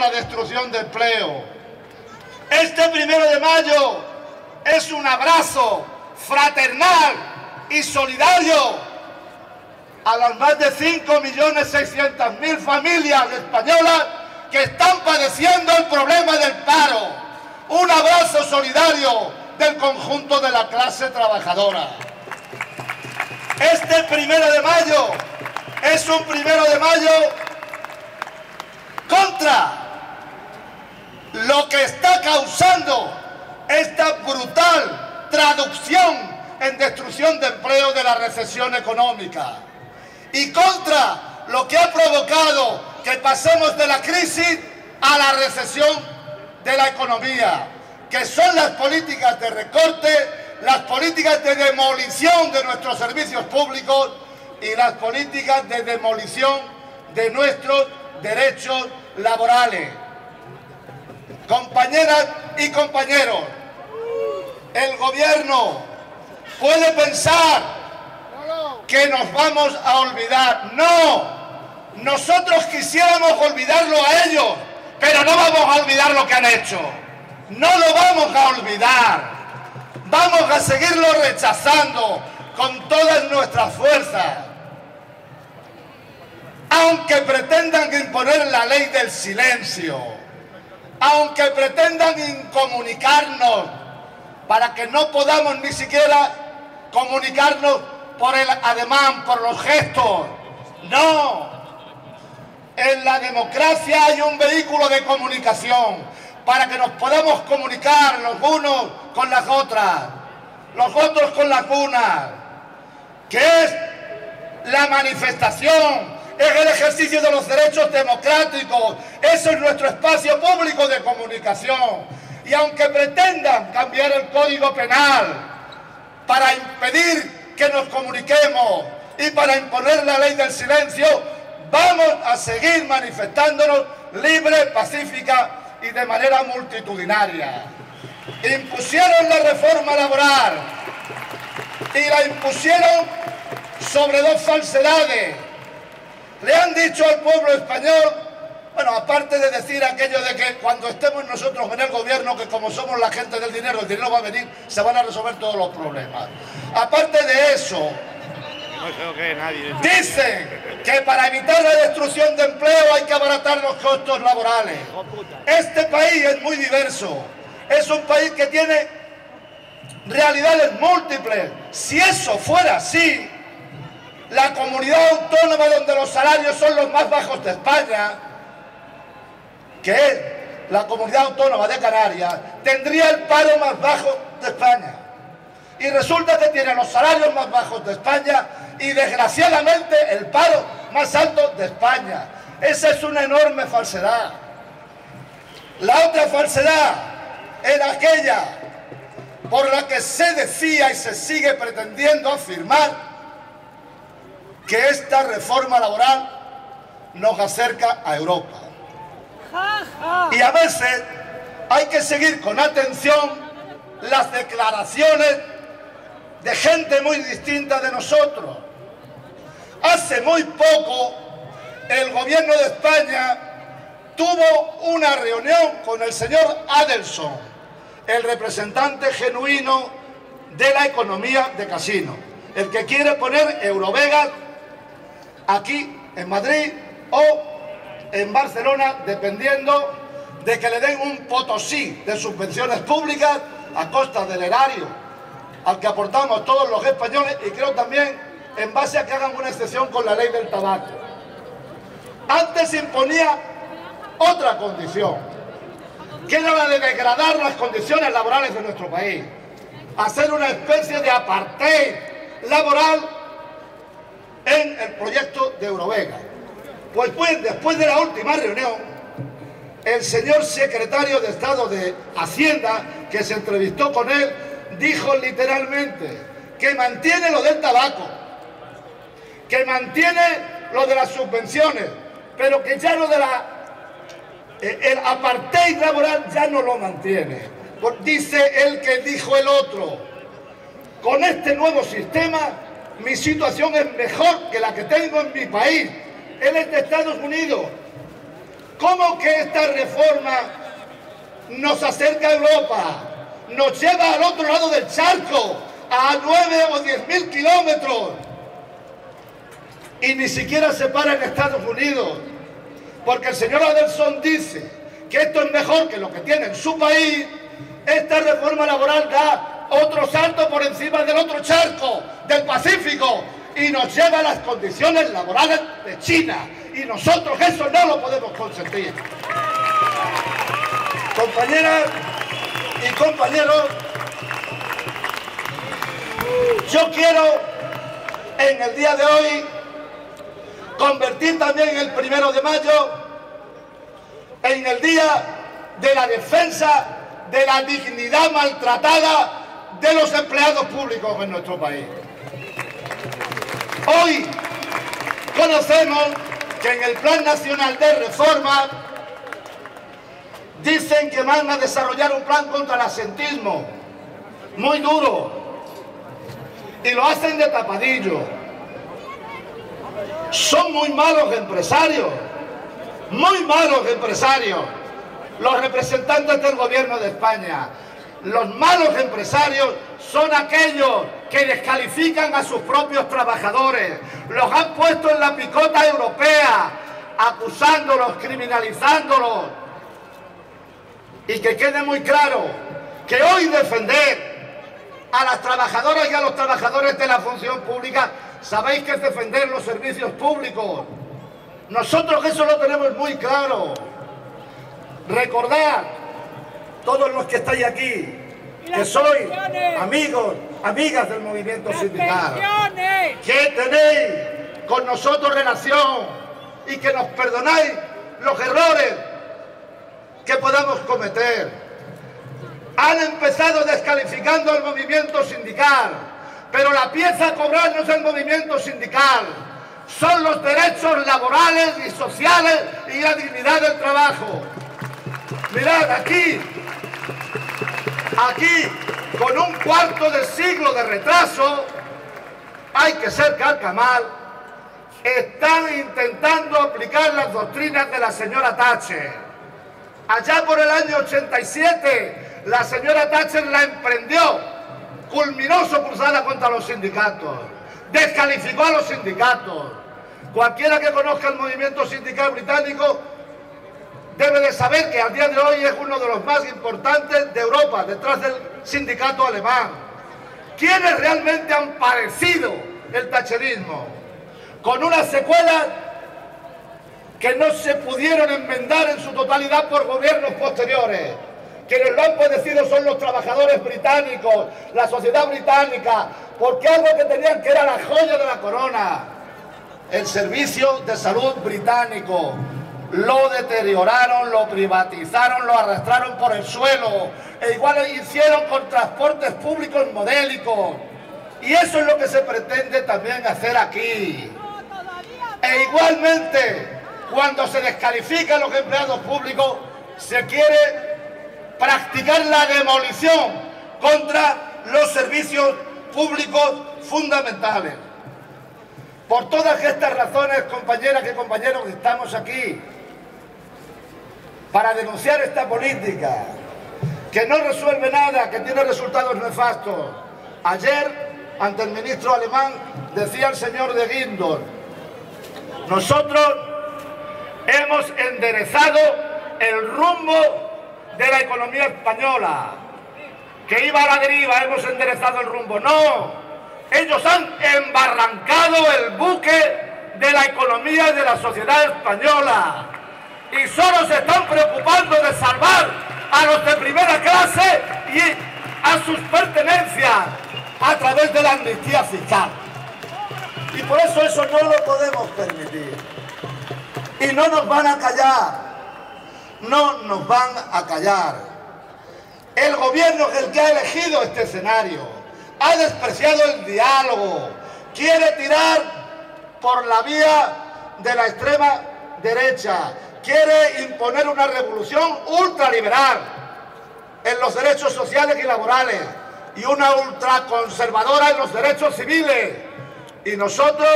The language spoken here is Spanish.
la destrucción de empleo. Este 1 de mayo es un abrazo fraternal y solidario a las más de 5.600.000 familias españolas que están padeciendo el problema del paro. Un abrazo solidario del conjunto de la clase trabajadora. Este 1 de mayo es un 1 de mayo contra lo que está causando esta brutal traducción en destrucción de empleo de la recesión económica y contra lo que ha provocado que pasemos de la crisis a la recesión de la economía, que son las políticas de recorte, las políticas de demolición de nuestros servicios públicos y las políticas de demolición de nuestros derechos laborales. Compañeras y compañeros, el gobierno puede pensar que nos vamos a olvidar. No, nosotros quisiéramos olvidarlo a ellos, pero no vamos a olvidar lo que han hecho. No lo vamos a olvidar. Vamos a seguirlo rechazando con todas nuestras fuerzas. Aunque pretendan imponer la ley del silencio, aunque pretendan incomunicarnos para que no podamos ni siquiera comunicarnos por el ademán, por los gestos. No, en la democracia hay un vehículo de comunicación para que nos podamos comunicar los unos con las otras, los otros con las unas, que es la manifestación, es el ejercicio de los derechos democráticos. Eso es nuestro espacio público de comunicación. Y aunque pretendan cambiar el Código Penal para impedir que nos comuniquemos y para imponer la ley del silencio, vamos a seguir manifestándonos libre, pacífica y de manera multitudinaria. Impusieron la reforma laboral y la impusieron sobre dos falsedades. Le han dicho al pueblo español, bueno, aparte de decir aquello de que cuando estemos nosotros en el gobierno, que como somos la gente del dinero, el dinero va a venir, se van a resolver todos los problemas. Aparte de eso, dicen que para evitar la destrucción de empleo hay que abaratar los costos laborales. Este país es muy diverso, es un país que tiene realidades múltiples. Si eso fuera así, la comunidad autónoma donde los salarios son los más bajos de España, que es la comunidad autónoma de Canarias, tendría el paro más bajo de España. Y resulta que tiene los salarios más bajos de España y desgraciadamente el paro más alto de España. Esa es una enorme falsedad. La otra falsedad era aquella por la que se decía y se sigue pretendiendo afirmar que esta reforma laboral nos acerca a Europa. Y a veces hay que seguir con atención las declaraciones de gente muy distinta de nosotros. Hace muy poco el gobierno de España tuvo una reunión con el señor Adelson, el representante genuino de la economía de casino, el que quiere poner Eurovegas aquí en Madrid o en Barcelona, dependiendo de que le den un potosí de subvenciones públicas a costa del erario al que aportamos todos los españoles, y creo también en base a que hagan una excepción con la ley del tabaco. Antes se imponía otra condición, que era la de degradar las condiciones laborales de nuestro país, hacer una especie de apartheid laboral en el proyecto de Eurovegas. Pues después de la última reunión, el señor secretario de Estado de Hacienda, que se entrevistó con él, dijo literalmente que mantiene lo del tabaco, que mantiene lo de las subvenciones, pero que ya lo de el apartheid laboral ya no lo mantiene. Dice el que dijo el otro: con este nuevo sistema mi situación es mejor que la que tengo en mi país. Él es de Estados Unidos. ¿Cómo que esta reforma nos acerca a Europa, nos lleva al otro lado del charco, a 9 o 10.000 kilómetros, y ni siquiera se para en Estados Unidos? Porque el señor Adelson dice que esto es mejor que lo que tiene en su país. Esta reforma laboral da otro salto por encima del otro charco, del Pacífico, y nos lleva a las condiciones laborales de China. Y nosotros eso no lo podemos consentir. Compañeras y compañeros, yo quiero en el día de hoy convertir también el 1 de mayo en el día de la defensa de la dignidad maltratada de los empleados públicos en nuestro país. Hoy conocemos que en el Plan Nacional de Reforma dicen que van a desarrollar un plan contra el absentismo muy duro y lo hacen de tapadillo. Son muy malos empresarios, los representantes del gobierno de España. Los malos empresarios son aquellos que descalifican a sus propios trabajadores, los han puesto en la picota europea, acusándolos, criminalizándolos. Y que quede muy claro que hoy defender a las trabajadoras y a los trabajadores de la función pública, sabéis que es defender los servicios públicos. Nosotros eso lo tenemos muy claro. Recordad, todos los que estáis aquí, que sois amigos, amigas del movimiento sindical, que tenéis con nosotros relación y que nos perdonáis los errores que podamos cometer. Han empezado descalificando el movimiento sindical, pero la pieza a cobrar no es el movimiento sindical, son los derechos laborales y sociales y la dignidad del trabajo. Mirad, aquí, con un cuarto de siglo de retraso, hay que ser carcamal, están intentando aplicar las doctrinas de la señora Thatcher. Allá por el año 87, la señora Thatcher la emprendió, culminó su cruzada contra los sindicatos, descalificó a los sindicatos. Cualquiera que conozca el movimiento sindical británico debe de saber que al día de hoy es uno de los más importantes de Europa, detrás del sindicato alemán. ¿Quiénes realmente han padecido el thatcherismo? Con unas secuelas que no se pudieron enmendar en su totalidad por gobiernos posteriores. Quienes lo han padecido son los trabajadores británicos, la sociedad británica, porque algo que tenían que era la joya de la corona, el servicio de salud británico, lo deterioraron, lo privatizaron, lo arrastraron por el suelo, e igual hicieron con transportes públicos modélicos. Y eso es lo que se pretende también hacer aquí. E igualmente, cuando se descalifican los empleados públicos, se quiere practicar la demolición contra los servicios públicos fundamentales. Por todas estas razones, compañeras y compañeros, estamos aquí para denunciar esta política que no resuelve nada, que tiene resultados nefastos. Ayer, ante el ministro alemán, decía el señor de Guindos: nosotros hemos enderezado el rumbo de la economía española, que iba a la deriva, hemos enderezado el rumbo. No, ellos han embarrancado el buque de la economía y de la sociedad española, y solo se están preocupando de salvar a los de primera clase y a sus pertenencias a través de la amnistía fiscal. Y por eso no lo podemos permitir. Y no nos van a callar, no nos van a callar. El gobierno es el que ha elegido este escenario, ha despreciado el diálogo, quiere tirar por la vía de la extrema derecha, quiere imponer una revolución ultraliberal en los derechos sociales y laborales y una ultraconservadora en los derechos civiles. Y nosotros